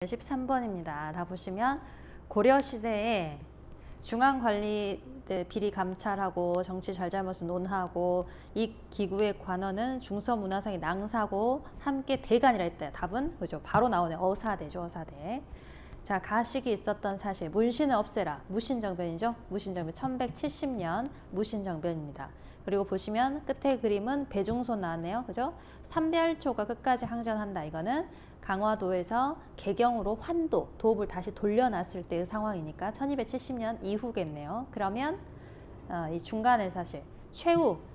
13번입니다. 다 보시면 고려시대에 중앙관리들 비리 감찰하고 정치 잘잘못을 논하고 이 기구의 관원은 중서문화상이 낭사고 함께 대간이라 했다. 답은 그죠? 바로 나오네. 어사대죠. 어사대. 자, 가식이 있었던 사실. 문신을 없애라. 무신정변이죠. 무신정변 1170년 무신정변입니다. 그리고 보시면 끝에 그림은 배중손 나왔네요. 그죠? 삼별초가 끝까지 항전한다. 이거는 강화도에서 개경으로 환도, 도읍을 다시 돌려놨을 때의 상황이니까 1270년 이후겠네요. 그러면 이 중간에 사실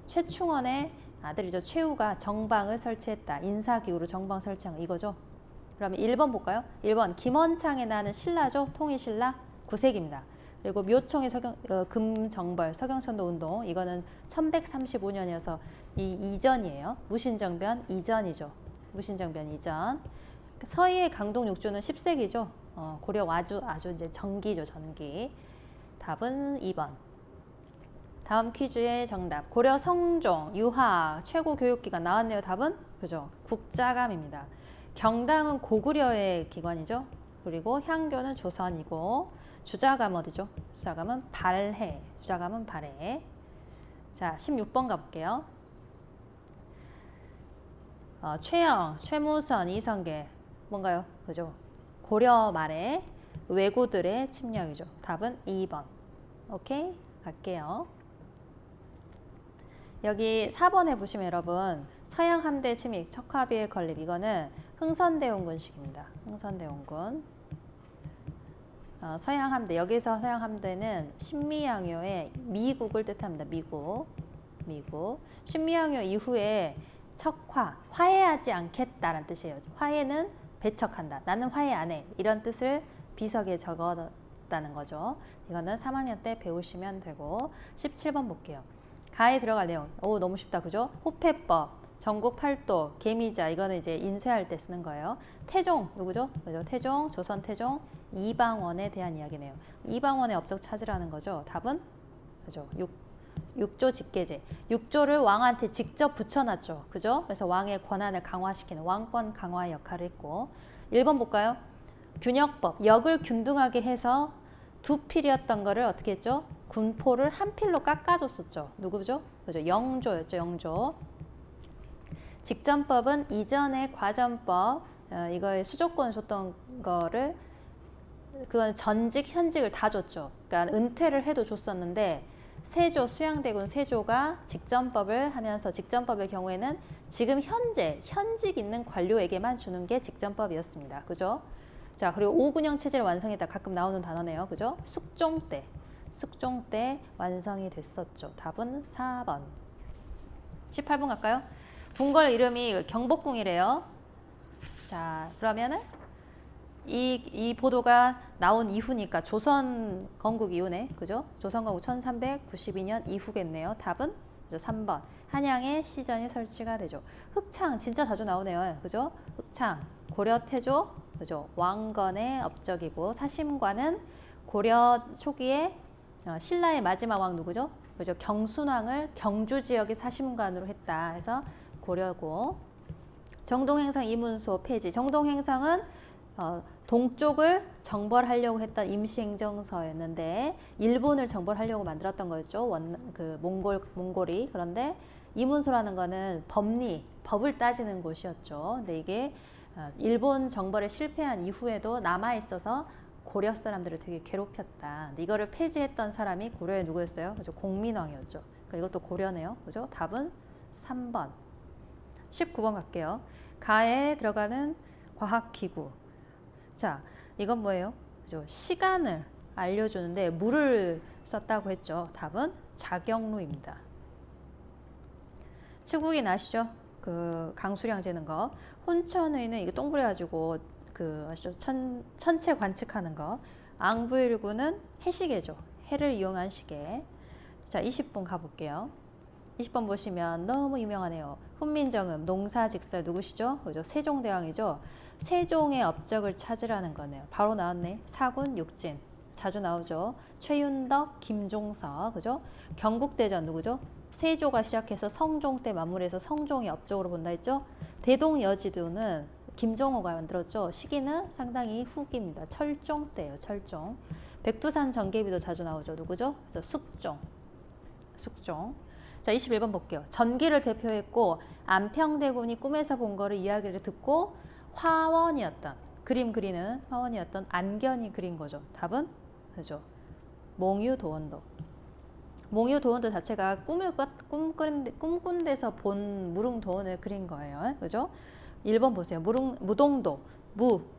최충원의 아들이죠. 최우가 정방을 설치했다. 인사기구로 정방 설치한 거 이거죠. 그러면 1번 볼까요? 1번 김원창에 나는 신라죠. 통일신라 9세기입니다. 그리고 묘총의 금정벌 서경천도 운동 이거는 1135년이어서 이 이전이에요. 무신정변 이전이죠. 무신정변 이전. 서희의 강동육조는 10세기죠. 고려 아주 이제 전기죠. 전기. 답은 2번. 다음 퀴즈의 정답. 고려 성종, 유학, 최고 교육기관 나왔네요. 답은 그죠. 국자감입니다. 경당은 고구려의 기관이죠. 그리고 향교는 조선이고 주자감 어디죠? 주자감은 발해. 주자감은 발해. 자, 16번 가볼게요. 최영, 최무선, 이성계 뭔가요? 그죠? 고려 말에 왜구들의 침략이죠. 답은 2번. 오케이? 갈게요. 여기 4번에 보시면 여러분 서양 함대 침입, 척화비의 건립 이거는 흥선대원군식입니다. 흥선대원군. 서양 함대 여기서 서양 함대는 신미양요의 미국을 뜻합니다. 미국. 신미양요 이후에 척화, 화해하지 않겠다라는 뜻이에요. 화해는 배척한다. 나는 화해 안 해. 이런 뜻을 비석에 적었다는 거죠. 이거는 3학년 때 배우시면 되고 17번 볼게요. 가에 들어갈 내용. 오, 너무 쉽다. 그죠? 호패법, 전국 팔도, 계미자 이거는 이제 인쇄할 때 쓰는 거예요. 태종 누구죠? 그죠? 태종, 조선 태종 이방원에 대한 이야기네요. 이방원의 업적 찾으라는 거죠. 답은 그죠? 6조 직계제. 6조를 왕한테 직접 붙여놨죠. 그죠? 그래서 왕의 권한을 강화시키는 왕권 강화의 역할을 했고 1번 볼까요? 균역법. 역을 균등하게 해서 두 필이었던 거를 어떻게 했죠? 군포를 한 필로 깎아줬었죠. 누구죠? 그죠? 영조였죠. 영조. 직전법은 이전의 과전법. 이거에 수조권 줬던 거를 그건 전직, 현직을 다 줬죠. 그러니까 은퇴를 해도 줬었는데 세조, 수양대군 세조가 직전법을 하면서 직전법의 경우에는 지금 현직 있는 관료에게만 주는 게 직전법이었습니다. 그죠? 자, 그리고 오군영 체제를 완성했다. 가끔 나오는 단어네요. 그죠? 숙종 때 완성이 됐었죠. 답은 4번. 18번 갈까요? 궁궐 이름이 경복궁이래요. 자, 그러면은 이 보도가 나온 이후니까 조선 건국 이후네. 그죠? 조선 건국 1392년 이후겠네요. 답은 그죠? 3번. 한양에 시전이 설치가 되죠. 흑창 진짜 자주 나오네요. 그죠? 흑창. 고려 태조. 그죠? 왕건의 업적이고 사심관은 고려 초기에 신라의 마지막 왕 누구죠? 그죠? 경순왕을 경주 지역의 사심관으로 했다. 해서 고려고. 정동행성 이문소 폐지. 정동행성은 동쪽을 정벌하려고 했던 임시행정서였는데 일본을 정벌하려고 만들었던 거였죠. 몽골이. 그런데 이문소라는 거는 법을 따지는 곳이었죠. 근데 이게 일본 정벌에 실패한 이후에도 남아있어서 고려 사람들을 되게 괴롭혔다. 근데 이거를 폐지했던 사람이 고려의 누구였어요? 그죠? 공민왕이었죠. 그러니까 이것도 고려네요. 그죠? 답은 3번. 19번 갈게요. 가에 들어가는 과학기구. 자, 이건 뭐예요? 그죠? 시간을 알려주는데 물을 썼다고 했죠. 답은 자경루입니다. 측국인 아시죠? 그 강수량 재는 거. 혼천의는 이거 동그래 가지고 아시죠? 천체 관측하는 거. 앙부일구는 해시계죠. 해를 이용한 시계. 자, 20번 가볼게요. 20번 보시면 너무 유명하네요. 훈민정음, 농사직설 누구시죠? 그죠? 세종대왕이죠. 세종의 업적을 찾으라는 거네요. 바로 나왔네. 사군, 육진. 자주 나오죠. 최윤덕, 김종석. 그죠? 경국대전 누구죠? 세조가 시작해서 성종 때 마무리해서 성종의 업적으로 본다 했죠. 대동여지도는 김종호가 만들었죠. 시기는 상당히 후기입니다. 철종 때예요. 철종. 백두산 전개비도 자주 나오죠. 누구죠? 숙종. 숙종. 자, 21번 볼게요. 전기를 대표했고 안평대군이 꿈에서 본 거를 이야기를 듣고 화원이었던, 그림 그리는 화원이었던 안견이 그린 거죠. 답은 그죠. 몽유도원도. 몽유도원도 자체가 꿈꾼 데서 본 무릉도원을 그린 거예요. 그죠? 1번 보세요. 무동도.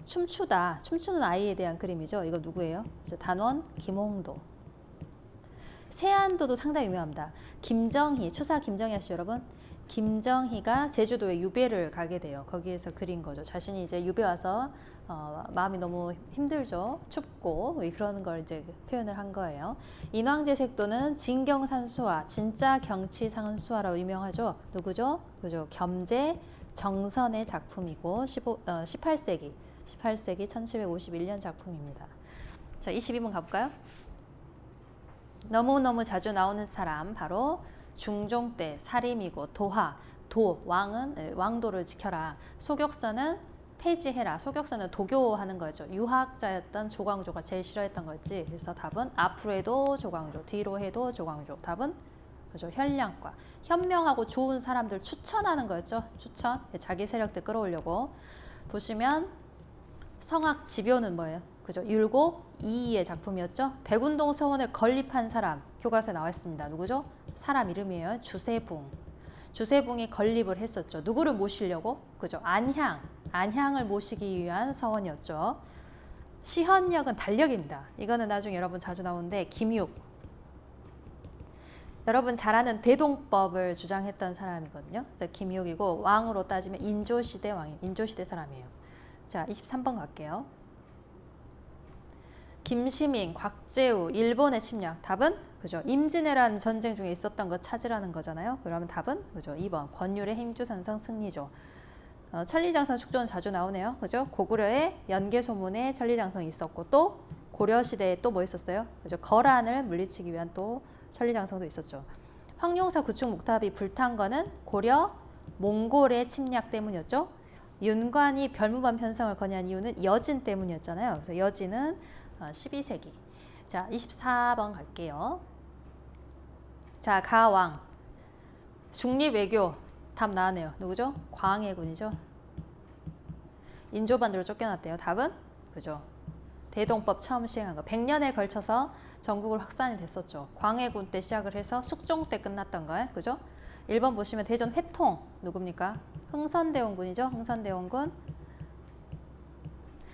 춤추다. 춤추는 아이에 대한 그림이죠. 이거 누구예요? 단원 김홍도. 세안도도 상당히 유명합니다. 김정희, 추사 김정희 아시죠, 여러분? 김정희가 제주도에 유배를 가게 돼요. 거기에서 그린 거죠. 자신이 이제 유배 와서 마음이 너무 힘들죠. 춥고 그런 걸 이제 표현을 한 거예요. 인왕제색도는 진경산수화, 진짜 경치상수화라고 유명하죠. 누구죠? 그죠? 겸재 정선의 작품이고 18세기 1751년 작품입니다. 자, 22번 가볼까요? 너무너무 자주 나오는 사람 바로 중종 때 살림이고 도하, 왕은 왕도를 지켜라. 소격서는 폐지해라. 소격서는 도교하는 거죠. 유학자였던 조광조가 제일 싫어했던 거지. 그래서 답은 앞으로 해도 조광조, 뒤로 해도 조광조. 답은 그죠. 현량과 현명하고 좋은 사람들 추천하는 거였죠. 추천. 자기 세력들 끌어오려고. 보시면 성악 지묘는 뭐예요? 그죠. 율곡 이이의 작품이었죠. 백운동 서원을 건립한 사람 교과서에 나와 있습니다. 누구죠? 사람 이름이에요. 주세붕. 주세붕이 건립을 했었죠. 누구를 모시려고? 그죠. 안향을 모시기 위한 서원이었죠. 시헌역은 달력입니다. 이거는 나중에 여러분 자주 나오는데 김육. 여러분 잘 아는 대동법을 주장했던 사람이거든요. 김육이고 왕으로 따지면 인조시대 왕이 인조시대 사람이에요. 자, 23번 갈게요. 김시민, 곽재우, 일본의 침략. 답은 그죠. 임진왜란 전쟁 중에 있었던 거 찾으라는 거잖아요. 그러면 답은 그죠. 2번 권율의 행주산성 승리죠. 천리장성 축조는 자주 나오네요. 그죠. 고구려의 연개소문에 천리장성이 있었고 또 고려시대에 또 뭐 있었어요? 그죠. 거란을 물리치기 위한 또 천리장성도 있었죠. 황룡사 구축 목탑이 불탄 거는 고려 몽골의 침략 때문이었죠. 윤관이 별무반 편성을 건의한 이유는 여진 때문이었잖아요. 그래서 여진은 12세기. 자, 24번 갈게요. 자, 가왕. 중립외교. 답 나왔네요. 누구죠? 광해군이죠. 인조반대로 쫓겨났대요. 답은? 그죠. 대동법 처음 시행한 거. 100년에 걸쳐서 전국을 확산이 됐었죠. 광해군 때 시작을 해서 숙종 때 끝났던 거예요. 그죠? 1번 보시면 대전 회통. 누굽니까? 흥선대원군이죠. 흥선대원군.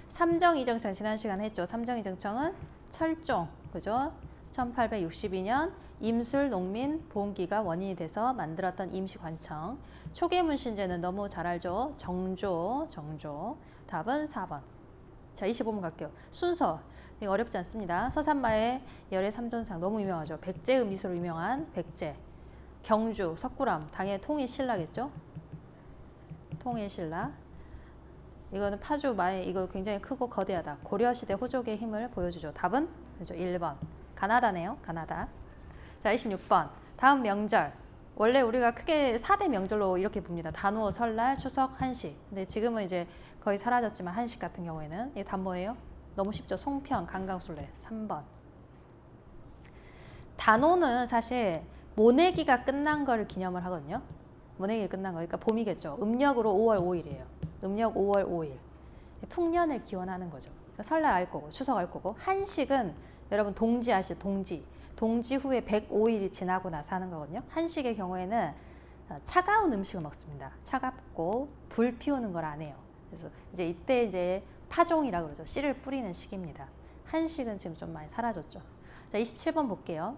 삼정이정청 지난 시간에 했죠. 삼정이정청은 철종, 그죠? 1862년 임술 농민 보험기가 원인이 돼서 만들었던 임시관청. 초계문신제는 너무 잘 알죠. 정조. 답은 4번. 자, 25번 갈게요. 순서. 이거 어렵지 않습니다. 서산마의 열애 삼존상 너무 유명하죠. 백제의 미소로 유명한 백제. 경주, 석굴암, 당연히 통일신라겠죠. 통일신라. 이거는 파주 마의 이거 굉장히 크고 거대하다. 고려시대 호족의 힘을 보여주죠. 답은 그죠. 1번. 가나다네요. 가나다. 자, 26번. 다음 명절. 원래 우리가 크게 4대 명절로 이렇게 봅니다. 단오, 설날, 추석, 한식. 근데 지금은 이제 거의 사라졌지만 한식 같은 경우에는 이게 답 뭐예요? 너무 쉽죠. 송편, 강강술래. 3번. 단오는 사실 모내기가 끝난 거를 기념을 하거든요. 모내기가 끝난 거니까 봄이겠죠. 음력으로 5월 5일이에요. 음력 5월 5일. 풍년을 기원하는 거죠. 그러니까 설날 알 거고 추석 알 거고. 한식은 여러분 동지 아시죠? 동지 후에 105일이 지나고 나서 하는 거거든요. 한식의 경우에는 차가운 음식을 먹습니다. 차갑고 불 피우는 걸 안 해요. 그래서 이제 이때 이제 파종이라고 그러죠. 씨를 뿌리는 시기입니다. 한식은 지금 좀 많이 사라졌죠. 자, 27번 볼게요.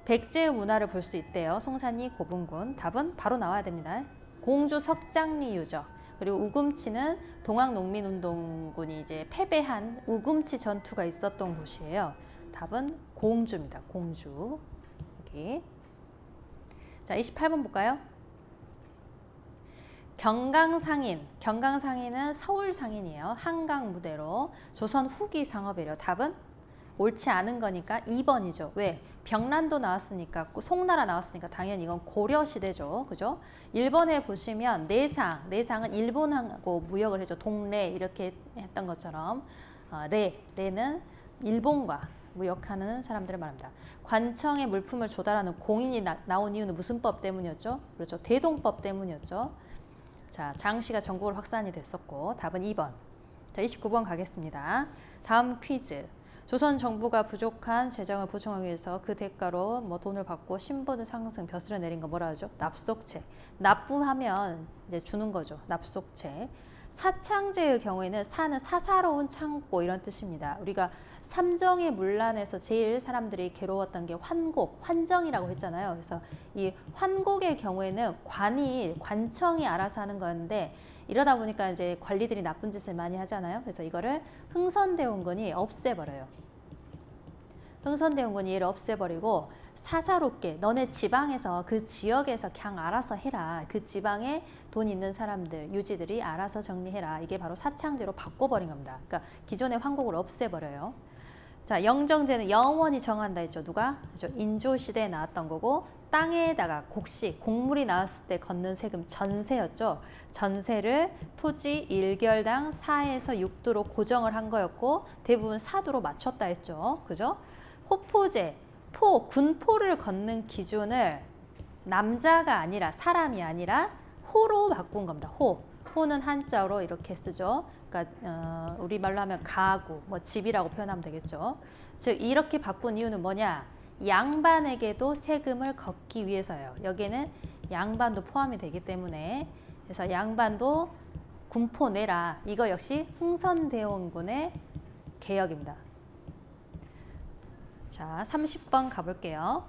백제의 문화를 볼 수 있대요. 송산리 고분군. 답은 바로 나와야 됩니다. 공주 석장리유죠. 그리고 우금치는 동학농민운동군이 이제 패배한 우금치 전투가 있었던 곳이에요. 답은 공주입니다. 공주. 여기. 자, 28번 볼까요? 경강상인. 경강상인은 서울 상인이에요. 한강 무대로 조선 후기 상업이래요. 답은 옳지 않은 거니까 2번이죠. 왜? 병란도 나왔으니까, 송나라 나왔으니까 당연히 이건 고려 시대죠. 그죠? 1번에 보시면 내상은 일본하고 무역을 해줘. 동래 이렇게 했던 것처럼 레는 일본과 무역하는 사람들을 말합니다. 관청에 물품을 조달하는 공인이 나온 이유는 무슨 법 때문이었죠? 그렇죠. 대동법 때문이었죠. 자, 장씨가 전국으로 확산이 됐었고 답은 2번. 자, 29번 가겠습니다. 다음 퀴즈. 조선 정부가 부족한 재정을 보충하기 위해서 그 대가로 뭐 돈을 받고 신분 상승 벼슬을 내린 거 뭐라 하죠? 납속책. 납부하면 이제 주는 거죠. 납속책. 사창제의 경우에는 사는 사사로운 창고 이런 뜻입니다. 우리가 삼정의 문란에서 제일 사람들이 괴로웠던 게 환곡, 환정이라고 했잖아요. 그래서 이 환곡의 경우에는 관청이 알아서 하는 건데 이러다 보니까 이제 관리들이 나쁜 짓을 많이 하잖아요. 그래서 이거를 흥선대원군이 없애버려요. 흥선대원군이 얘를 없애버리고 사사롭게 너네 지방에서 그 지역에서 그냥 알아서 해라. 그 지방에 돈 있는 사람들, 유지들이 알아서 정리해라. 이게 바로 사창제로 바꿔버린 겁니다. 그러니까 기존의 황곡을 없애버려요. 자, 영정제는 영원히 정한다 했죠. 누가? 인조시대에 나왔던 거고 땅에다가 곡물이 나왔을 때 걷는 세금 전세였죠. 전세를 토지 1결당 4에서 6두로 고정을 한 거였고 대부분 4두로 맞췄다 했죠. 그죠? 호포제, 군포를 걷는 기준을 남자가 아니라 사람이 아니라 호로 바꾼 겁니다. 호는 한자로 이렇게 쓰죠. 그러니까 우리말로 하면 가구, 뭐 집이라고 표현하면 되겠죠. 즉 이렇게 바꾼 이유는 뭐냐? 양반에게도 세금을 걷기 위해서예요. 여기에는 양반도 포함이 되기 때문에 그래서 양반도 군포 내라. 이거 역시 흥선대원군의 개혁입니다. 자, 30번 가볼게요.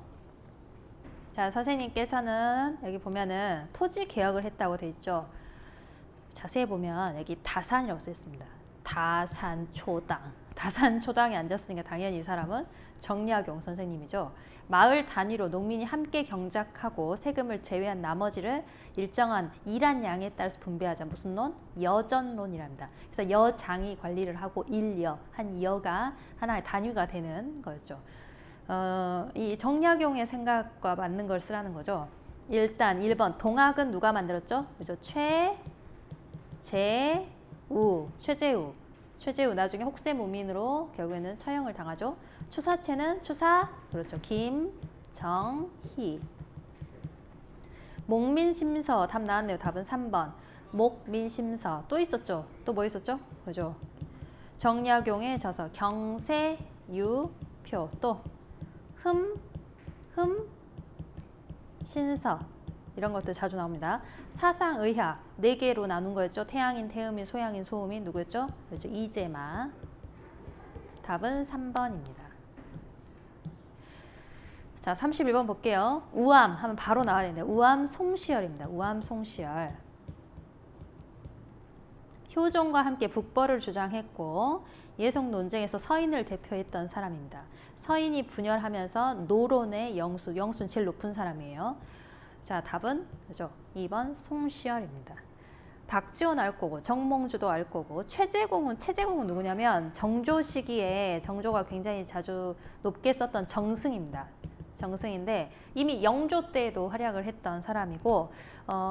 자, 선생님께서는 여기 보면은 토지 개혁을 했다고 돼 있죠. 자세히 보면 여기 다산이라고 써 있습니다. 다산초당. 다산초당에 앉았으니까 당연히 이 사람은 정약용 선생님이죠. 마을 단위로 농민이 함께 경작하고 세금을 제외한 나머지를 일정한 일한 양에 따라서 분배하자. 무슨 론? 여전론이랍니다. 그래서 여장이 관리를 하고 한 여가 하나의 단위가 되는 거였죠. 이 정약용의 생각과 맞는 걸 쓰라는 거죠. 일단 1번 동학은 누가 만들었죠? 그죠? 최재우 나중에 혹세무민으로 결국에는 처형을 당하죠. 추사체는 그렇죠. 김정희. 목민심서 답 나왔네요. 답은 3번. 목민심서 또 있었죠. 또 뭐 있었죠? 그죠? 정약용의 저서 경세유표 또 신서 이런 것들 자주 나옵니다. 사상의학 4개로 나눈 거였죠. 태양인, 태음인, 소양인, 소음인 누구였죠? 그렇죠. 이재마. 답은 3번입니다. 자, 31번 볼게요. 우암 하면 바로 나와야 되는데 우암 송시열입니다. 우암 송시열. 효종과 함께 북벌을 주장했고 예송 논쟁에서 서인을 대표했던 사람입니다. 서인이 분열하면서 노론의 영수는 제일 높은 사람이에요. 자, 답은 그죠? 2번 송시열입니다. 박지원 알 거고 정몽주도 알 거고 최재공은 누구냐면 정조 시기에 정조가 굉장히 자주 높게 썼던 정승입니다. 정승인데 이미 영조 때도 활약을 했던 사람이고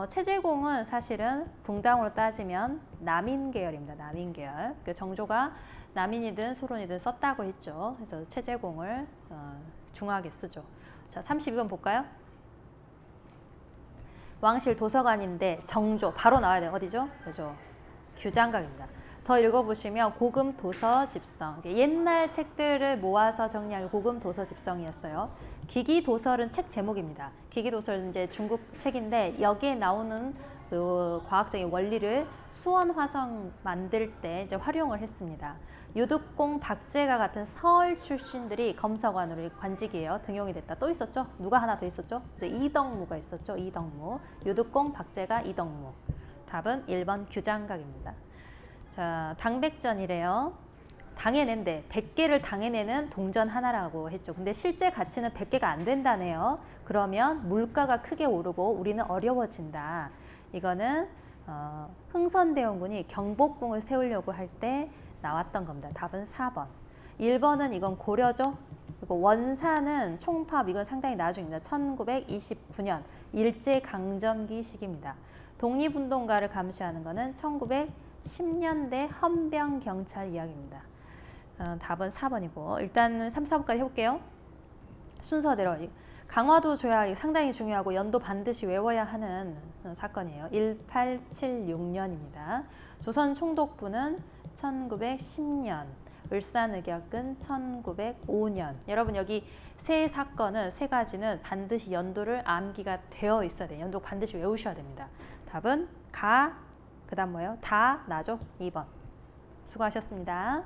최재공은 사실은 붕당으로 따지면 남인 계열입니다. 남인 계열. 그 정조가 남인이든 소론이든 썼다고 했죠. 그래서 최재공을 중하게 쓰죠. 자, 32번 볼까요? 왕실 도서관인데 정조 바로 나와야 돼요. 어디죠? 그죠? 규장각입니다. 더 읽어보시면 고금 도서 집성. 이제 옛날 책들을 모아서 정리한 고금 도서 집성이었어요. 기기 도설은 책 제목입니다. 기기 도설은 이제 중국 책인데 여기에 나오는 그 과학적인 원리를 수원 화성 만들 때 이제 활용을 했습니다. 유득공, 박제가 같은 서울 출신들이 검사관으로 관직이에요. 등용이 됐다. 또 있었죠? 누가 하나 더 있었죠? 이제 이덕무가 있었죠. 이덕무. 유득공, 박제가, 이덕무. 답은 1번 규장각입니다. 자, 당백전이래요. 당해낸데 100개를 당해내는 동전 하나라고 했죠. 근데 실제 가치는 100개가 안 된다네요. 그러면 물가가 크게 오르고 우리는 어려워진다. 이거는 흥선대원군이 경복궁을 세우려고 할 때 나왔던 겁니다. 답은 4번. 1번은 이건 고려죠. 그리고 원사는 총파업 이건 상당히 나중입니다. 1929년 일제강점기 시기입니다. 독립운동가를 감시하는 거는 1910년대 헌병경찰 이야기입니다. 답은 4번이고 일단은 3, 4번까지 해볼게요. 순서대로 강화도 조약이 상당히 중요하고 연도 반드시 외워야 하는 사건이에요. 1876년입니다. 조선 총독부는 1910년, 을사늑약은 1905년. 여러분 여기 세 사건은 세 가지는 반드시 연도를 암기가 되어 있어야 돼요. 연도 반드시 외우셔야 됩니다. 답은 가, 그 다음 뭐예요? 다, 나죠? 2번. 수고하셨습니다.